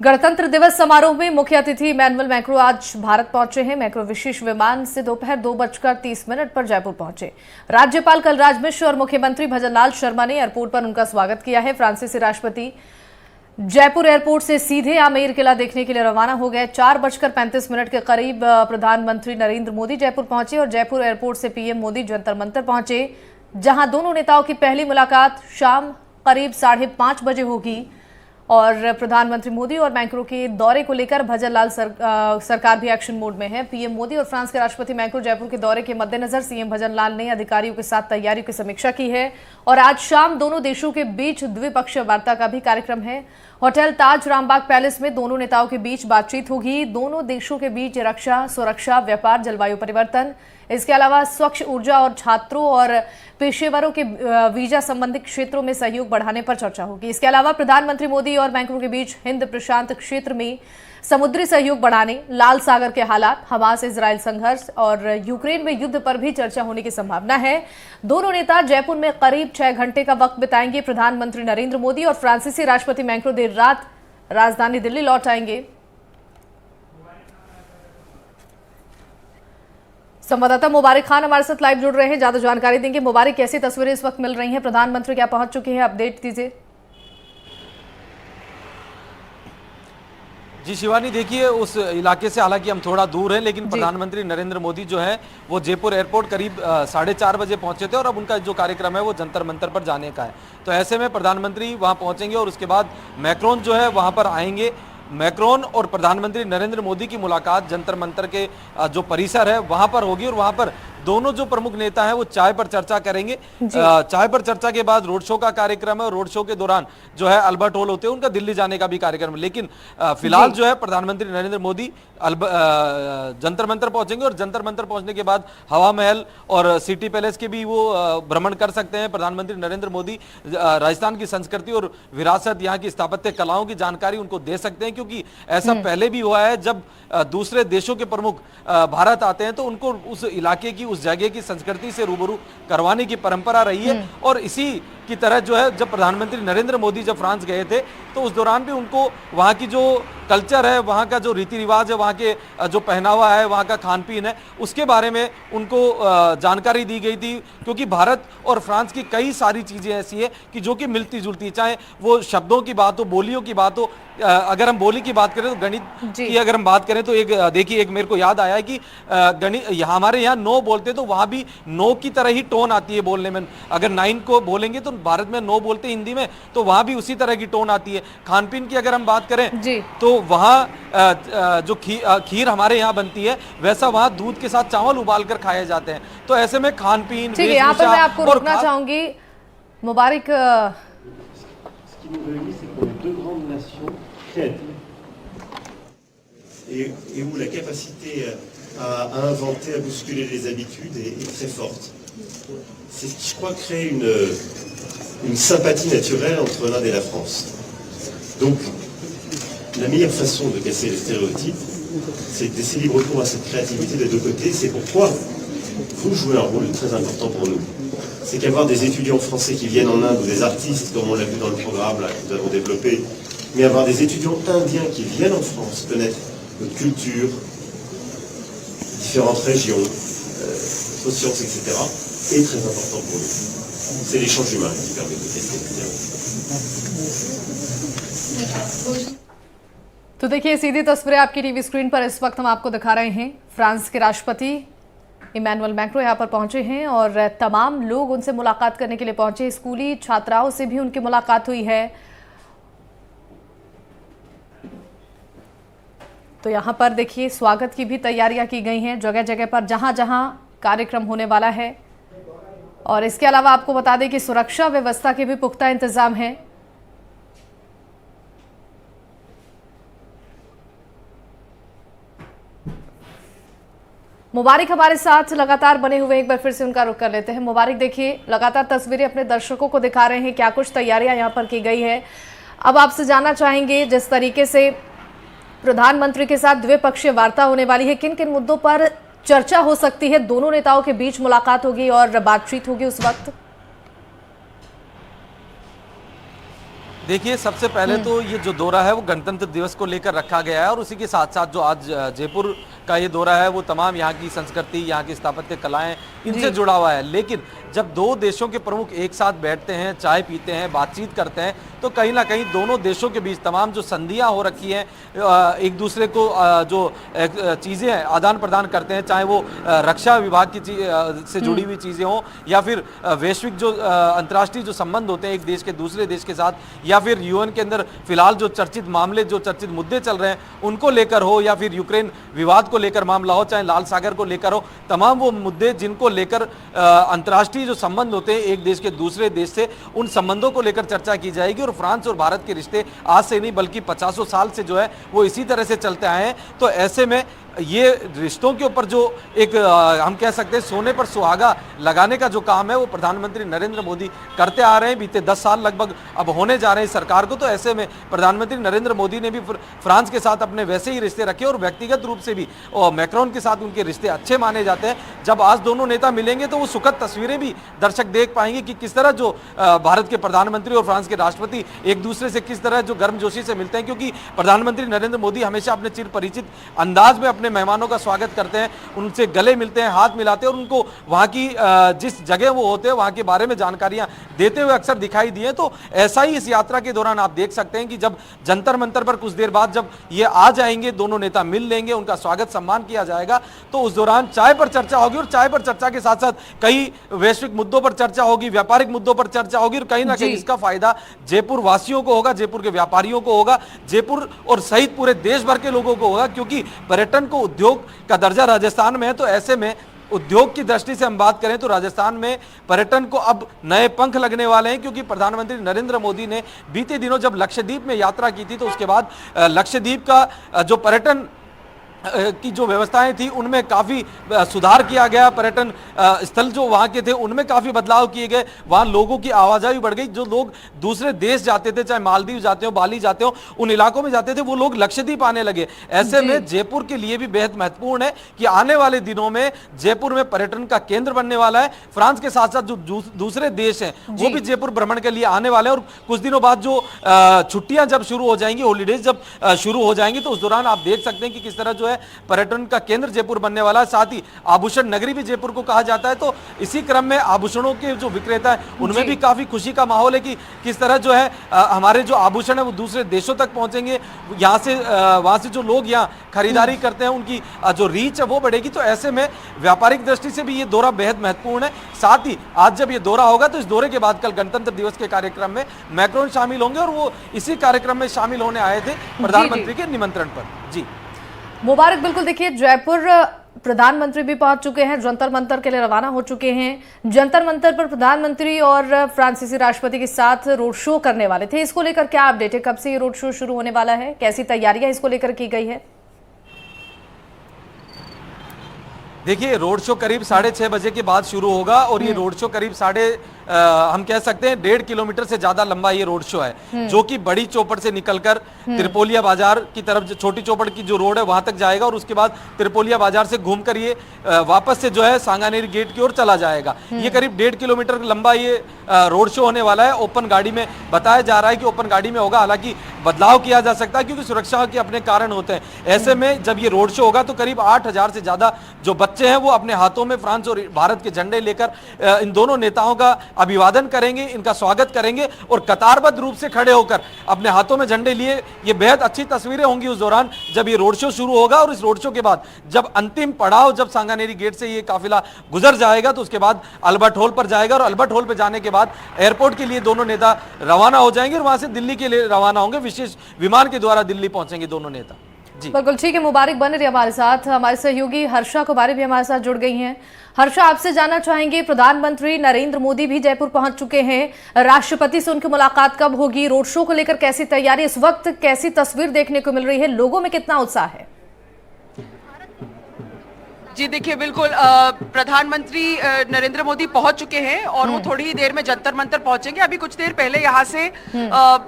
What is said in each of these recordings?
गणतंत्र दिवस समारोह में मुख्य अतिथि इमैनुअल मैक्रों आज भारत पहुंचे हैं। मैक्रों विशेष विमान से दोपहर 2:30 पर जयपुर पहुंचे। राज्यपाल कलराज मिश्र और मुख्यमंत्री भजनलाल शर्मा ने एयरपोर्ट पर उनका स्वागत किया है। फ्रांसीसी राष्ट्रपति जयपुर एयरपोर्ट से सीधे आमेर किला देखने के लिए रवाना हो गए। 4:35 के करीब प्रधानमंत्री नरेंद्र मोदी जयपुर पहुंचे और जयपुर एयरपोर्ट से पीएम मोदी जंतर मंतर पहुंचे, जहां दोनों नेताओं की पहली मुलाकात शाम करीब 5:30 बजे होगी। और प्रधानमंत्री मोदी और मैक्रों के दौरे को लेकर भजनलाल सरकार भी एक्शन मोड में है। पीएम मोदी और फ्रांस के राष्ट्रपति मैक्रों जयपुर के दौरे के मद्देनजर सीएम भजनलाल ने अधिकारियों के साथ तैयारियों की समीक्षा की है और आज शाम दोनों देशों के बीच द्विपक्षीय वार्ता का भी कार्यक्रम है। होटल ताज रामबाग पैलेस में दोनों नेताओं के बीच बातचीत होगी। दोनों देशों के बीच रक्षा, सुरक्षा, व्यापार, जलवायु परिवर्तन, इसके अलावा स्वच्छ ऊर्जा और छात्रों और पेशेवरों के वीजा संबंधित क्षेत्रों में सहयोग बढ़ाने पर चर्चा होगी। इसके अलावा प्रधानमंत्री मोदी और मैक्रों के बीच हिंद प्रशांत क्षेत्र में समुद्री सहयोग बढ़ाने, लाल सागर के हालात, हमास इजराइल संघर्ष और यूक्रेन में युद्ध पर भी चर्चा होने की संभावना है। दोनों नेता जयपुर में करीब 6 घंटे का वक्त बिताएंगे। प्रधानमंत्री नरेंद्र मोदी और फ्रांसीसी राष्ट्रपति मैक्रों देर रात राजधानी दिल्ली लौट आएंगे। संवाददाता मुबारक खान हमारे साथ लाइव जुड़ रहे हैं, ज्यादा जानकारी देंगे। मुबारक, कैसी तस्वीरें इस वक्त मिल रही हैं? प्रधानमंत्री क्या पहुंच चुके हैं? अपडेट दीजिए। जी शिवानी, देखिए उस इलाके से हालांकि हम थोड़ा दूर हैं, लेकिन प्रधानमंत्री नरेंद्र मोदी जो है वो जयपुर एयरपोर्ट करीब 4:30 बजे पहुंचे थे और अब उनका जो कार्यक्रम है वो जंतर मंतर पर जाने का है। तो ऐसे में प्रधानमंत्री वहां पहुंचेंगे और उसके बाद मैक्रोन जो है वहां पर आएंगे। मैक्रोन और प्रधानमंत्री नरेंद्र मोदी की मुलाकात जंतर मंतर के जो परिसर है वहां पर होगी और वहां पर दोनों जो प्रमुख नेता हैं वो चाय पर चर्चा करेंगे। चाय पर चर्चा के बाद रोड शो का कार्यक्रम है और रोड शो के दौरान जो है अल्बर्ट हॉल होते हैं उनका दिल्ली जाने का भी कार्यक्रम है। लेकिन फिलहाल जो है प्रधानमंत्री नरेंद्र मोदी जंतर मंतर पहुंचेंगे और जंतर मंतर पहुंचने के बाद हवा महल और सिटी पैलेस के भी वो भ्रमण कर सकते हैं। प्रधानमंत्री नरेंद्र मोदी राजस्थान की संस्कृति और विरासत, यहाँ की स्थापत्य कलाओं की जानकारी उनको दे सकते हैं, क्योंकि ऐसा पहले भी हुआ है जब दूसरे देशों के प्रमुख भारत आते हैं तो उनको उस इलाके की, उस जगह की संस्कृति से रूबरू करवाने की परंपरा रही है। और इसी की तरह जो है जब प्रधानमंत्री नरेंद्र मोदी जब फ्रांस गए थे तो उस दौरान भी उनको वहाँ की जो कल्चर है, वहाँ का जो रीति रिवाज है, वहाँ के जो पहनावा है, वहाँ का खान पीन है, उसके बारे में उनको जानकारी दी गई थी। क्योंकि भारत और फ्रांस की कई सारी चीज़ें ऐसी है कि जो कि मिलती जुलती है, चाहे वो शब्दों की बात हो, बोलियों की बात हो। अगर हम बोली की बात करें तो गणित की अगर हम बात करें तो एक देखिए, एक मेरे को याद आया कि गणित हमारे यहाँ 9 बोलते तो वहाँ भी 9 की तरह ही टोन आती है बोलने में। अगर 9 को बोलेंगे तो भारत में 9 बोलते हिंदी में, तो वहाँ भी उसी तरह की टोन आती है। खान पीन की अगर हम बात करें तो वहाँ जो खीर हमारे यहाँ बनती है, वैसा वहाँ दूध के साथ चावल उबाल कर खाए जाते हैं। तो ऐसे में खान पीन, ठीक है, यहाँ पर मैं आपको रोकना चाहूंगी। मुबारक, et où la capacité à inventer, à bousculer les habitudes est très forte. C'est ce qui, je crois, crée une sympathie naturelle entre l'Inde et la France. Donc, la meilleure façon de casser les stéréotypes, c'est de laisser libre cours à cette créativité des deux côtés. C'est pourquoi vous jouez un rôle très important pour nous. C'est qu'avoir des étudiants français qui viennent en Inde ou des artistes, comme on l'a vu dans le programme là, que nous avons développé, mais avoir des étudiants indiens qui viennent en France connaître notre culture, différentes régions, sciences, etc., est très important pour nous. C'est l'échange humain qui permet de tester le terrain. तो देखिए, सीधी तस्वीरें आपकी TV screen पर इस वक्त हम आपको दिखा रहे हैं। फ्रांस के राष्ट्रपति इमैनुअल मैक्रों यहाँ पर पहुंचे हैं और तमाम लोग उनसे मुलाकात करने के लिए पहुंचे। स्कूली छात्राओं से भी उनकी मुलाकात हुई है। तो यहाँ पर देखिए, स्वागत की भी तैयारियां की गई हैं जगह जगह पर, जहां जहां कार्यक्रम होने वाला है। और इसके अलावा आपको बता दें कि सुरक्षा व्यवस्था के भी पुख्ता इंतजाम हैं। मुबारक हमारे साथ लगातार बने हुए, एक बार फिर से उनका रुख कर लेते हैं। मुबारक, देखिए लगातार तस्वीरें अपने दर्शकों को दिखा रहे हैं, क्या कुछ तैयारियां यहाँ पर की गई है। अब आपसे जानना चाहेंगे, जिस तरीके से प्रधानमंत्री के साथ द्विपक्षीय वार्ता होने वाली है, किन किन मुद्दों पर चर्चा हो सकती है? दोनों नेताओं के बीच मुलाकात होगी और बातचीत होगी उस वक्त। देखिए, सबसे पहले तो ये जो दौरा है वो गणतंत्र दिवस को लेकर रखा गया है और उसी के साथ साथ जो आज जयपुर का ये दौरा है वो तमाम यहाँ की संस्कृति, यहाँ की स्थापत्य कलाएं, इनसे जुड़ा हुआ है। लेकिन जब दो देशों के प्रमुख एक साथ बैठते हैं, चाय पीते हैं, बातचीत करते हैं, तो कहीं ना कहीं दोनों देशों के बीच तमाम जो संधियां हो रखी हैं, एक दूसरे को जो चीज़ें आदान प्रदान करते हैं, चाहे वो रक्षा विभाग की से जुड़ी हुई चीज़ें हों या फिर वैश्विक जो अंतर्राष्ट्रीय जो संबंध होते हैं एक देश के दूसरे देश के साथ, या फिर यूएन के अंदर फिलहाल जो चर्चित मामले, जो चर्चित मुद्दे चल रहे हैं उनको लेकर हो, या फिर यूक्रेन विवाद को लेकर मामला हो, चाहे लाल सागर को लेकर हो, तमाम वो मुद्दे जिनको लेकर अंतर्राष्ट्रीय जो संबंध होते हैं एक देश के दूसरे देश से, उन संबंधों को लेकर चर्चा की जाएगी। और फ्रांस और भारत के रिश्ते आज से नहीं बल्कि 50 साल से जो है वो इसी तरह से चलते आए हैं। तो ऐसे में ये रिश्तों के ऊपर जो एक हम कह सकते हैं सोने पर सुहागा लगाने का जो काम है वो प्रधानमंत्री नरेंद्र मोदी करते आ रहे हैं। बीते 10 साल लगभग अब होने जा रहे हैं सरकार को। तो ऐसे में प्रधानमंत्री नरेंद्र मोदी ने भी फ्रांस के साथ अपने वैसे ही रिश्ते रखे और व्यक्तिगत रूप से भी मैक्रोन के साथ उनके रिश्ते अच्छे माने जाते हैं। जब आज दोनों नेता मिलेंगे तो वो सुखद तस्वीरें भी दर्शक देख पाएंगे कि किस तरह जो भारत के प्रधानमंत्री और फ्रांस के राष्ट्रपति एक दूसरे से किस तरह जो गर्मजोशी से मिलते हैं, क्योंकि प्रधानमंत्री नरेंद्र मोदी हमेशा अपने चिर परिचित अंदाज में अपने मेहमानों का स्वागत करते हैं, उनसे गले मिलते हैं, हाथ मिलाते हैं और उनको वहां की जिस जगह वो होते हैं वहां के बारे में जानकारियां देते हुए अक्सर दिखाई दिए। तो ऐसा ही इस यात्रा के दौरान आप देख सकते हैं कि जब जंतर मंतर पर कुछ देर बाद जब ये आ जाएंगे, दोनों नेता मिल लेंगे, उनका स्वागत सम्मान किया जाएगा, तो उस दौरान चाय पर चर्चा होगी और चाय पर चर्चा के साथ साथ कई वैश्विक मुद्दों पर चर्चा होगी, व्यापारिक मुद्दों पर चर्चा होगी और कहीं ना कहीं इसका फायदा जयपुर वासियों को होगा, जयपुर के व्यापारियों को होगा, जयपुर और सहित पूरे देश भर के लोगों को होगा। क्योंकि पर्यटन को उद्योग का दर्जा राजस्थान में है, तो ऐसे में उद्योग की दृष्टि से हम बात करें तो राजस्थान में पर्यटन को अब नए पंख लगने वाले हैं। क्योंकि प्रधानमंत्री नरेंद्र मोदी ने बीते दिनों जब लक्षद्वीप में यात्रा की थी तो उसके बाद लक्षद्वीप का जो पर्यटन की जो व्यवस्थाएं थी उनमें काफ़ी सुधार किया गया। पर्यटन स्थल जो वहाँ के थे उनमें काफ़ी बदलाव किए गए, वहाँ लोगों की आवाजाही बढ़ गई। जो लोग दूसरे देश जाते थे, चाहे मालदीव जाते हो, बाली जाते हो, उन इलाकों में जाते थे, वो लोग लक्षद्वीप आने लगे। ऐसे में जयपुर के लिए भी बेहद महत्वपूर्ण है कि आने वाले दिनों में जयपुर में पर्यटन का केंद्र बनने वाला है। फ्रांस के साथ साथ जो दूसरे देश हैं वो भी जयपुर भ्रमण के लिए आने वाले हैं और कुछ दिनों बाद जो छुट्टियां जब शुरू हो जाएंगी, हॉलीडेज जब शुरू हो जाएंगी, तो उस दौरान आप देख सकते हैं कि किस तरह जो पर्यटन का केंद्र जयपुर बनने वाला है। साथ ही आभूषण नगरी भी जयपुर को कहा जाता है। तो इसी क्रम में आभूषणों के जो विक्रेता है उनमें भी काफी खुशी का माहौल है कि किस तरह जो है हमारे जो आभूषण है वो दूसरे देशों तक पहुंचेंगे, यहाँ से वहां से जो लोग यहाँ खरीदारी करते हैं उनकी जो रीच है वो बढ़ेगी। तो ऐसे में व्यापारिक दृष्टि से भी ये दौरा बेहद महत्वपूर्ण है। साथ ही आज जब ये दौरा होगा तो इस दौरे के बाद कल गणतंत्र दिवस के कार्यक्रम में मैक्रोन शामिल होंगे और वो इसी कार्यक्रम में शामिल होने आए थे प्रधानमंत्री के निमंत्रण पर। जी मुबारक। बिल्कुल, देखिए जयपुर प्रधानमंत्री भी पहुंच चुके हैं, जंतर मंतर के लिए रवाना हो चुके हैं। जंतर मंतर पर प्रधानमंत्री और फ्रांसीसी राष्ट्रपति के साथ रोड शो करने वाले थे। इसको लेकर क्या अपडेट है, कब से ये रोड शो शुरू होने वाला है, कैसी तैयारियां इसको लेकर की गई है? देखिए, रोड शो करीब 6:30 बजे के बाद शुरू होगा और ये रोड शो करीब हम कह सकते हैं 1.5 किलोमीटर से ज्यादा लंबा ये रोड शो है, जो कि बड़ी चौपड़ से निकलकर त्रिपोलिया बाजार की तरफ, छोटी चौपड़ की जो रोड है वहां तक जाएगा और उसके बाद त्रिपोलिया बाजार से घूमकर ये वापस से जो है सांगानेरी गेट की ओर चला जाएगा। ये करीब 1.5 किलोमीटर लंबा ये रोड शो होने वाला है। ओपन गाड़ी में बताया जा रहा है कि ओपन गाड़ी में होगा, हालांकि बदलाव किया जा सकता है क्योंकि सुरक्षा के अपने कारण होते हैं। ऐसे में जब ये रोड शो होगा तो करीब 8,000 से ज्यादा जो बच्चे हैं वो अपने हाथों में फ्रांस और भारत के झंडे लेकर इन दोनों नेताओं का अभिवादन करेंगे, इनका स्वागत करेंगे और कतारबद्ध रूप से खड़े होकर अपने हाथों में झंडे लिए। ये बेहद अच्छी तस्वीरें होंगी उस दौरान जब ये रोड शो शुरू होगा। और इस रोड शो के बाद जब अंतिम पड़ाव, जब सांगानेरी गेट से ये काफिला गुजर जाएगा तो उसके बाद अल्बर्ट हॉल पर जाएगा और अल्बर्ट हॉल पर जाने के बाद एयरपोर्ट के लिए दोनों नेता रवाना हो जाएंगे और वहां से दिल्ली के लिए रवाना होंगे। विशेष विमान के द्वारा दिल्ली पहुंचेंगे दोनों नेता। बिल्कुल ठीक है, मुबारक बन रही हमारे साथ। हमारे सहयोगी हर्षा कुमारी भी हमारे साथ जुड़ गई हैं। हर्षा, आपसे जानना चाहेंगे, प्रधानमंत्री नरेंद्र मोदी भी जयपुर पहुंच चुके हैं, राष्ट्रपति से उनकी मुलाकात कब होगी, रोड शो को लेकर कैसी तैयारी, इस वक्त कैसी तस्वीर देखने को मिल रही है, लोगों में कितना उत्साह है? जी देखिए, बिल्कुल प्रधानमंत्री नरेंद्र मोदी पहुंच चुके हैं और वो थोड़ी ही देर में जंतर मंतर पहुंचेंगे। अभी कुछ देर पहले यहाँ से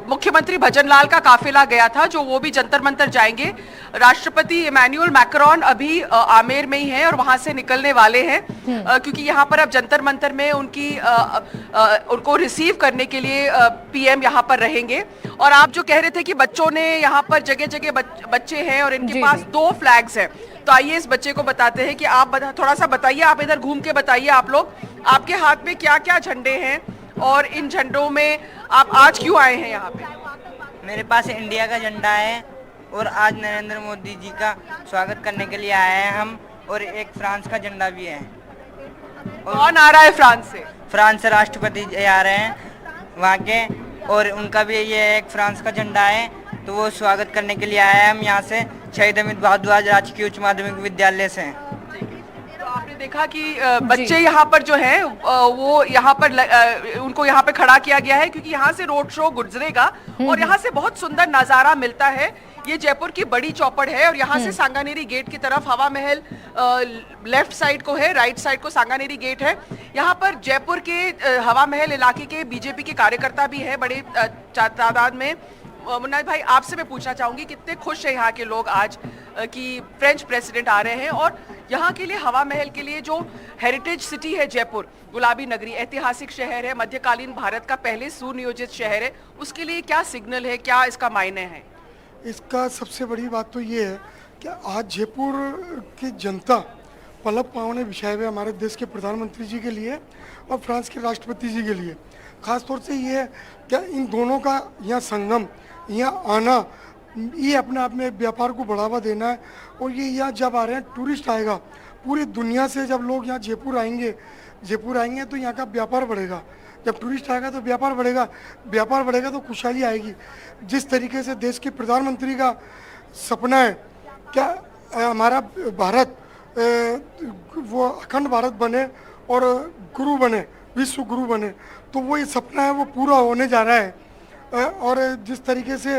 मुख्यमंत्री भजनलाल का काफिला गया था, जो वो भी जंतर मंतर जाएंगे। राष्ट्रपति इमैनुअल मैक्रोन अभी आमेर में ही हैं और वहां से निकलने वाले हैं, क्योंकि यहाँ पर अब जंतर मंतर में उनको रिसीव करने के लिए पीएम यहाँ पर रहेंगे। और आप जो कह रहे थे कि बच्चों ने यहाँ पर जगह जगह बच्चे हैं और इनके पास 2 फ्लैग्स हैं, तो आइए इस बच्चे को बताते हैं कि आप थोड़ा सा बताइए, आप इधर घूम के बताइए, आप लोग आपके हाथ में क्या क्या झंडे हैं और इन झंडों में आप आज क्यों आए हैं यहाँ पे? मेरे पास इंडिया का झंडा है और आज नरेंद्र मोदी जी का स्वागत करने के लिए आए हैं हम, और एक फ्रांस का झंडा भी है। कौन आ रहा है फ्रांस से? फ्रांस से राष्ट्रपति जी आ रहे हैं वहाँ के, और उनका भी ये एक फ्रांस का झंडा है, तो वो स्वागत करने के लिए आए हैं हम यहाँ से शहीद अमित बहादुर राजकीय उच्च माध्यमिक विद्यालय से। तो आपने देखा कि बच्चे यहाँ पर जो है वो यहाँ पर उनको यहाँ पे खड़ा किया गया है, क्योंकि यहाँ से रोड शो गुजरेगा और यहाँ से बहुत सुंदर नजारा मिलता है। ये जयपुर की बड़ी चौपड़ है और यहाँ से सांगानेरी गेट की तरफ हवा महल लेफ्ट साइड को है, राइट साइड को सांगानेरी गेट है। यहाँ पर जयपुर के हवा महल इलाके के बीजेपी के कार्यकर्ता भी है बड़े तादाद में। मुन्ना भाई, आपसे मैं पूछना चाहूंगी, कितने खुश है यहाँ के लोग आज कि फ्रेंच प्रेसिडेंट आ रहे हैं, और यहाँ के लिए हवा महल के लिए जो हेरिटेज सिटी है जयपुर, गुलाबी नगरी, ऐतिहासिक शहर है, मध्यकालीन भारत का पहले सुनियोजित शहर है, उसके लिए क्या सिग्नल है, क्या इसका मायने है? इसका सबसे बड़ी बात तो ये है कि आज जयपुर की जनता पलक पावने बिछाए हुए हमारे देश के प्रधानमंत्री जी के लिए और फ्रांस के राष्ट्रपति जी के लिए, खास तौर से ये है कि इन दोनों का यहाँ संगम, यहाँ आना, ये अपने आप में व्यापार को बढ़ावा देना है। और ये यहाँ जब आ रहे हैं, टूरिस्ट आएगा पूरी दुनिया से, जब लोग यहाँ जयपुर आएंगे तो यहाँ का व्यापार बढ़ेगा। जब टूरिस्ट आएगा तो व्यापार बढ़ेगा तो खुशहाली आएगी। जिस तरीके से देश के प्रधानमंत्री का सपना है क्या हमारा भारत वो अखंड भारत बने और गुरु बने, विश्व गुरु बने, तो वो ये सपना है वो पूरा होने जा रहा है। और जिस तरीके से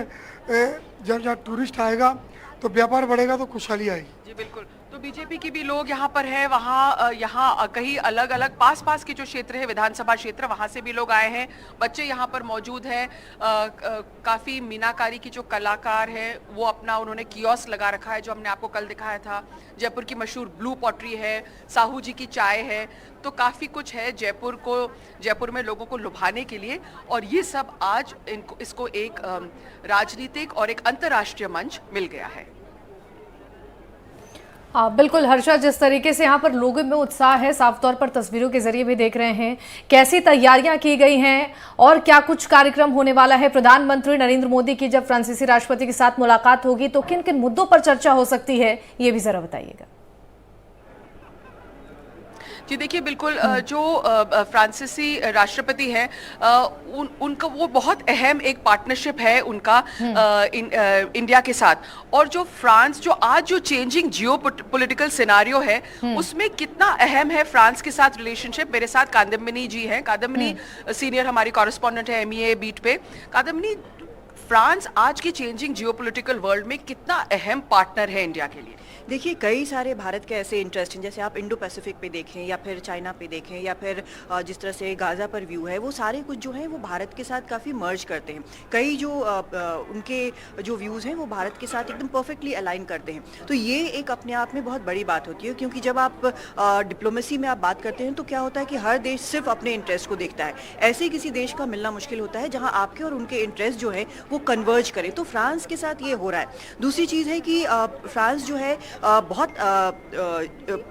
जब जहाँ टूरिस्ट आएगा तो व्यापार बढ़ेगा तो खुशहाली आएगी। जी बिल्कुल। तो बीजेपी के भी लोग यहाँ पर हैं, वहाँ यहाँ कई अलग अलग पास के जो क्षेत्र है, विधानसभा क्षेत्र, वहाँ से भी लोग आए हैं। बच्चे यहाँ पर मौजूद हैं। काफ़ी मीनाकारी की जो कलाकार है वो अपना उन्होंने कियोस्क लगा रखा है, जो हमने आपको कल दिखाया था। जयपुर की मशहूर ब्लू पॉटरी है, साहू जी की चाय है, तो काफ़ी कुछ है जयपुर में लोगों को लुभाने के लिए। और ये सब आज इसको एक राजनीतिक और एक अंतर्राष्ट्रीय मंच मिल गया है। बिल्कुल हर्षा, जिस तरीके से यहाँ पर लोगों में उत्साह है, साफ तौर पर तस्वीरों के जरिए भी देख रहे हैं। कैसी तैयारियां की गई हैं और क्या कुछ कार्यक्रम होने वाला है? प्रधानमंत्री नरेंद्र मोदी की जब फ्रांसीसी राष्ट्रपति के साथ मुलाकात होगी तो किन किन मुद्दों पर चर्चा हो सकती है, ये भी जरा बताइएगा। जी देखिए, बिल्कुल जो फ्रांसीसी राष्ट्रपति हैं उनका वो बहुत अहम एक पार्टनरशिप है उनका इंडिया के साथ। और जो फ्रांस जो आज जो चेंजिंग जियो पॉलिटिकल सिनारियो है उसमें कितना अहम है फ्रांस के साथ रिलेशनशिप। मेरे साथ कादम्बिनी जी हैं। कादम्बिनी सीनियर हमारी कॉरेस्पॉन्डेंट है MEA बीट पे। कादम्बिनी, फ्रांस आज की चेंजिंग जियो पॉलिटिकल वर्ल्ड में कितना अहम पार्टनर है इंडिया के लिए? देखिए, कई सारे भारत के ऐसे इंटरेस्ट हैं, जैसे आप इंडो पैसिफिक पे देखें या फिर चाइना पे देखें या फिर जिस तरह से गाज़ा पर व्यू है, वो सारे कुछ जो है वो भारत के साथ काफ़ी मर्ज करते हैं। कई जो उनके जो व्यूज़ हैं वो भारत के साथ एकदम परफेक्टली अलाइन करते हैं। तो ये एक अपने आप में बहुत बड़ी बात होती है, क्योंकि जब आप डिप्लोमेसी में आप बात करते हैं तो क्या होता है कि हर देश सिर्फ अपने इंटरेस्ट को देखता है। ऐसे किसी देश का मिलना मुश्किल होता है जहाँ आपके और उनके इंटरेस्ट जो है वो कन्वर्ज करें। तो फ्रांस के साथ ये हो रहा है। दूसरी चीज़ है कि फ्रांस जो है बहुत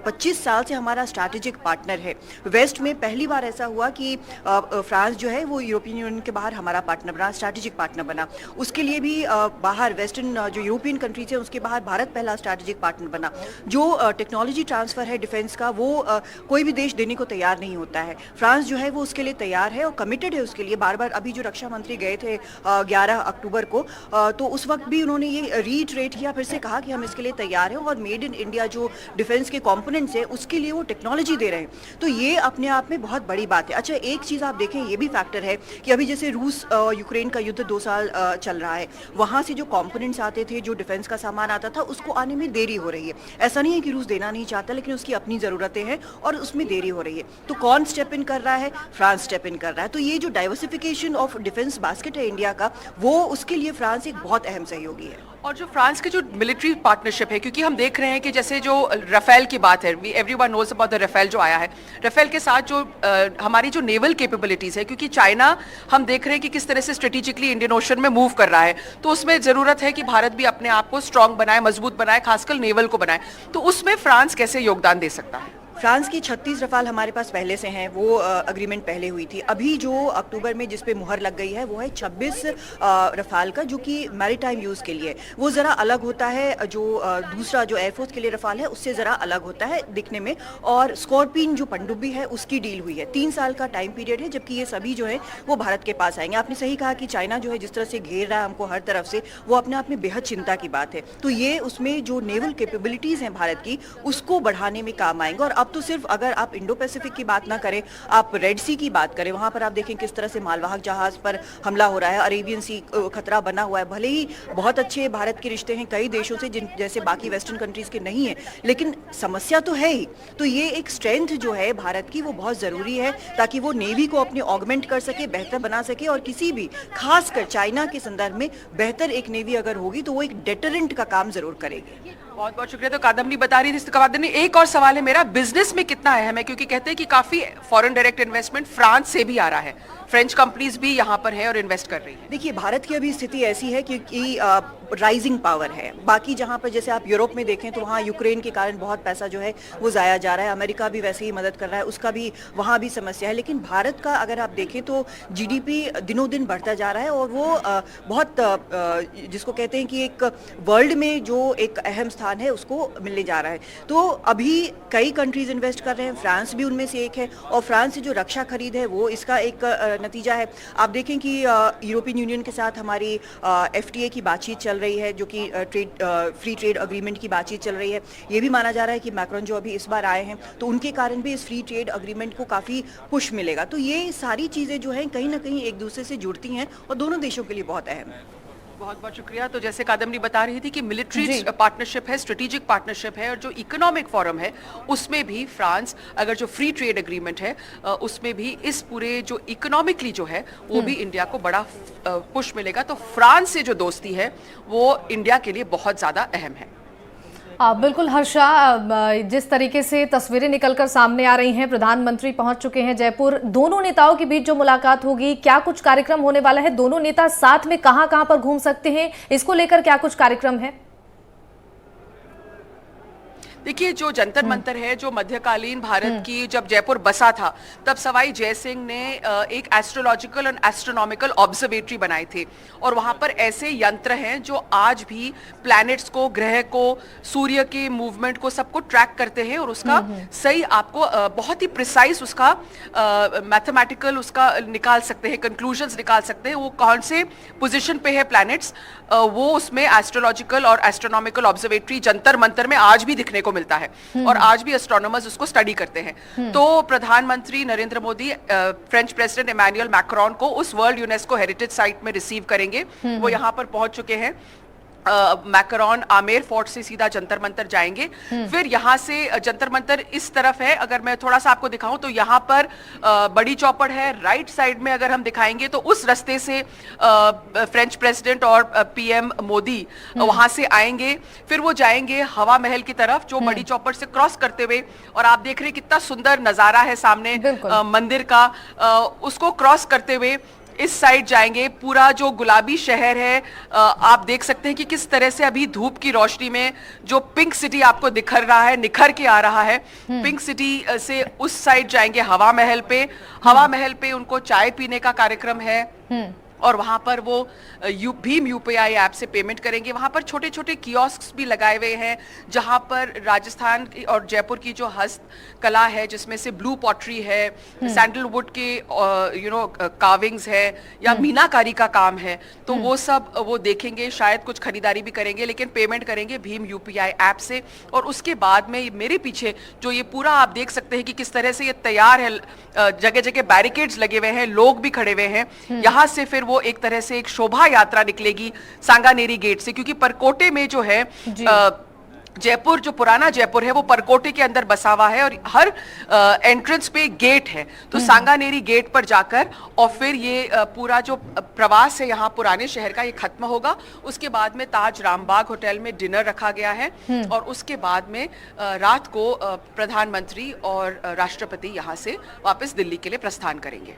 25 साल से हमारा स्ट्रैटेजिक पार्टनर है। वेस्ट में पहली बार ऐसा हुआ कि फ्रांस जो है वो यूरोपियन यूनियन के बाहर हमारा पार्टनर बना, स्ट्रैटेजिक पार्टनर बना। उसके लिए भी बाहर वेस्टर्न जो यूरोपियन कंट्रीज है उसके बाहर भारत पहला स्ट्रैटेजिक पार्टनर बना। जो टेक्नोलॉजी ट्रांसफर है डिफेंस का, वो कोई भी देश देने को तैयार नहीं होता है। फ्रांस जो है वो उसके लिए तैयार है और कमिटेड है उसके लिए। बार बार अभी जो रक्षा मंत्री गए थे 11 अक्टूबर को, तो उस वक्त भी उन्होंने ये रीट्रेट किया, फिर से कहा कि हम इसके लिए तैयार हैं और मेड इन इंडिया जो डिफेंस के कंपोनेंट्स हैं उसके लिए वो टेक्नोलॉजी दे रहे हैं। तो ये अपने आप में बहुत बड़ी बात है। अच्छा, एक चीज़ आप देखें, ये भी फैक्टर है कि अभी जैसे रूस यूक्रेन का युद्ध 2 साल चल रहा है, वहाँ से जो कंपोनेंट्स आते थे, जो डिफेंस का सामान आता था, उसको आने में देरी हो रही है। ऐसा नहीं है कि रूस देना नहीं चाहता, लेकिन उसकी अपनी ज़रूरतें हैं और उसमें देरी हो रही है। तो कौन स्टेप इन कर रहा है? फ्रांस स्टेप इन कर रहा है। तो ये जो डाइवर्सिफिकेशन ऑफ डिफेंस बास्केट है इंडिया का, वो उसके लिए फ्रांस एक बहुत अहम सहयोगी है। और जो फ्रांस के जो मिलिट्री पार्टनरशिप है, क्योंकि हम देख रहे हैं कि जैसे जो राफेल की बात है, everyone knows about the Rafale जो आया है, राफेल के साथ जो हमारी जो नेवल कैपेबिलिटीज है, क्योंकि चाइना हम देख रहे हैं कि किस तरह से स्ट्रेटेजिकली इंडियन ओशन में मूव कर रहा है, तो उसमें जरूरत है कि भारत भी अपने आप को स्ट्रांग बनाए, मजबूत बनाए, खासकर नेवल को बनाए। तो उसमें फ्रांस कैसे योगदान दे सकता है? फ्रांस की 36 रफाल हमारे पास पहले से हैं, वो अग्रीमेंट पहले हुई थी। अभी जो अक्टूबर में जिस पे मुहर लग गई है वो है 26 रफाल का, जो कि मैरीटाइम यूज़ के लिए। वो ज़रा अलग होता है, जो दूसरा जो एयरफोर्स के लिए रफाल है उससे ज़रा अलग होता है दिखने में। और स्कॉर्पियन जो पनडुब्बी है उसकी डील हुई है, 3 साल का टाइम पीरियड है, जबकि ये सभी जो है वो भारत के पास आएंगे। आपने सही कहा कि चाइना जो है जिस तरह से घेर रहा है हमको हर तरफ से, वो अपने आप में बेहद चिंता की बात है। तो ये उसमें जो नेवल कैपेबिलिटीज़ हैं भारत की, उसको बढ़ाने में काम आएंगे। और अब तो सिर्फ अगर आप इंडो पैसिफिक की बात ना करें, आप रेड सी की बात करें, वहां पर आप देखें किस तरह से मालवाहक जहाज पर हमला हो रहा है, अरेबियन सी खतरा बना हुआ है। भले ही बहुत अच्छे भारत के रिश्ते हैं कई देशों से, जिन जैसे बाकी वेस्टर्न कंट्रीज के नहीं है, लेकिन समस्या तो है ही। तो ये एक स्ट्रेंथ जो है भारत की, वो बहुत जरूरी है ताकि वो नेवी को अपने ऑगमेंट कर सके, बेहतर बना सके, और किसी भी खासकर चाइना के संदर्भ में बेहतर एक नेवी अगर होगी तो वो एक डेटरेंट का काम जरूर करेगी। बहुत बहुत शुक्रिया। तो कादम्बनी बता रही थी, कादम्बनी एक और सवाल है मेरा, बिजनेस में कितना अहम है, क्योंकि कहते हैं कि काफी फॉरेन डायरेक्ट इन्वेस्टमेंट फ्रांस से भी आ रहा है, फ्रेंच कंपनीज भी यहाँ पर है और इन्वेस्ट कर रही है। देखिए, भारत की अभी स्थिति ऐसी है क्योंकि राइजिंग पावर है। बाकी जहाँ पर जैसे आप यूरोप में देखें तो वहाँ यूक्रेन के कारण बहुत पैसा जो है वो जाया जा रहा है, अमेरिका भी वैसे ही मदद कर रहा है, उसका भी वहाँ भी समस्या है। लेकिन भारत का अगर आप देखें तो जीडीपी दिनों दिन बढ़ता जा रहा है, और वो बहुत जिसको कहते हैं कि एक वर्ल्ड में जो एक अहम स्थान है उसको मिलने जा रहा है। तो अभी कई कंट्रीज इन्वेस्ट कर रहे हैं, फ्रांस भी उनमें से एक है, और फ्रांस से जो रक्षा खरीद है वो इसका एक नतीजा है। आप देखें कि यूरोपियन यूनियन के साथ हमारी FTA की बातचीत चल रही है, जो कि फ्री ट्रेड अग्रीमेंट की बातचीत चल रही है। ये भी माना जा रहा है कि मैक्रोन जो अभी इस बार आए हैं तो उनके कारण भी इस फ्री ट्रेड अग्रीमेंट को काफ़ी पुश मिलेगा। तो ये सारी चीज़ें जो हैं कहीं ना कहीं एक दूसरे से जुड़ती हैं और दोनों देशों के लिए बहुत अहम है। बहुत बहुत शुक्रिया। तो जैसे कादम्बनी बता रही थी कि मिलिट्री पार्टनरशिप है, स्ट्रेटेजिक पार्टनरशिप है, और जो इकोनॉमिक फोरम है उसमें भी फ्रांस, अगर जो फ्री ट्रेड एग्रीमेंट है उसमें भी इस पूरे जो इकोनॉमिकली जो है वो भी इंडिया को बड़ा पुश मिलेगा। तो फ्रांस से जो दोस्ती है वो इंडिया के लिए बहुत ज़्यादा अहम है। बिल्कुल हर्षा, जिस तरीके से तस्वीरें निकलकर सामने आ रही हैं, प्रधानमंत्री पहुंच चुके हैं जयपुर, दोनों नेताओं के बीच जो मुलाकात होगी, क्या कुछ कार्यक्रम होने वाला है, दोनों नेता साथ में कहां पर घूम सकते हैं, इसको लेकर क्या कुछ कार्यक्रम है? देखिए, जो जंतर मंतर है, जो मध्यकालीन भारत की जब जयपुर बसा था तब सवाई जयसिंह ने एक एस्ट्रोलॉजिकल और एस्ट्रोनॉमिकल ऑब्जर्वेटरी बनाए थे, और वहां पर ऐसे यंत्र हैं जो आज भी प्लैनेट्स को, ग्रह को, सूर्य के मूवमेंट को सबको ट्रैक करते हैं, और उसका सही आपको बहुत ही प्रिसाइज उसका मैथमेटिकल उसका निकाल सकते हैं, कंक्लूजन्स निकाल सकते हैं, वो कौन से पोजिशन पे है प्लैनेट्स, वो उसमें एस्ट्रोलॉजिकल और एस्ट्रोनॉमिकल ऑब्जर्वेटरी जंतर मंतर में आज भी दिखने को मिलता है, और आज भी एस्ट्रोनॉमर्स उसको स्टडी करते हैं। तो प्रधानमंत्री Narendra Modi French president Emmanuel Macron को उस वर्ल्ड यूनेस्को हेरिटेज साइट में रिसीव करेंगे। वो यहाँ पर पहुंच चुके हैं। मैकरॉन आमेर फोर्ट से सीधा जंतर मंतर जाएंगे, फिर यहाँ से जंतर मंतर इस तरफ है, अगर मैं थोड़ा सा आपको दिखाऊं तो यहाँ पर बड़ी चौपड़ है, राइट साइड में अगर हम दिखाएंगे तो उस रास्ते से फ्रेंच प्रेसिडेंट और PM मोदी वहां से आएंगे, फिर वो जाएंगे हवा महल की तरफ जो बड़ी चौपड़ से क्रॉस करते हुए, और आप देख रहे हैं कितना सुंदर नजारा है सामने मंदिर का, उसको क्रॉस करते हुए इस साइड जाएंगे। पूरा जो गुलाबी शहर है आप देख सकते हैं कि किस तरह से अभी धूप की रोशनी में जो पिंक सिटी आपको दिखर रहा है, निखर के आ रहा है। पिंक सिटी से उस साइड जाएंगे हवा महल पे, हवा महल पे उनको चाय पीने का कार्यक्रम है, और वहाँ पर वो भीम यूपीआई ऐप से पेमेंट करेंगे। वहाँ पर छोटे छोटे कियोस्क भी लगाए हुए हैं जहाँ पर राजस्थान और जयपुर की जो हस्तकला है, जिसमें से ब्लू पॉटरी है, सैंडलवुड के कार्विंग्स है या मीनाकारी का काम है, तो वो सब वो देखेंगे, शायद कुछ खरीदारी भी करेंगे, लेकिन पेमेंट करेंगे भीम यूपीआई ऐप से। और उसके बाद में मेरे पीछे जो ये पूरा आप देख सकते हैं कि किस तरह से ये तैयार है, जगह जगह बैरिकेड्स लगे हुए हैं, लोग भी खड़े हुए हैं। यहाँ से फिर वो एक तरह से एक शोभा यात्रा निकलेगी सांगानेरी गेट से, क्योंकि परकोटे में जो है जयपुर, जो पुराना जयपुर है वो परकोटे के अंदर बसा हुआ है और हर एंट्रेंस पे गेट है। तो सांगानेरी गेट पर जाकर और फिर ये पूरा जो प्रवास है यहाँ पुराने शहर का ये खत्म होगा। उसके बाद में ताज रामबाग होटल में डिनर रखा गया है और उसके बाद में रात को प्रधानमंत्री और राष्ट्रपति यहाँ से वापस दिल्ली के लिए प्रस्थान करेंगे।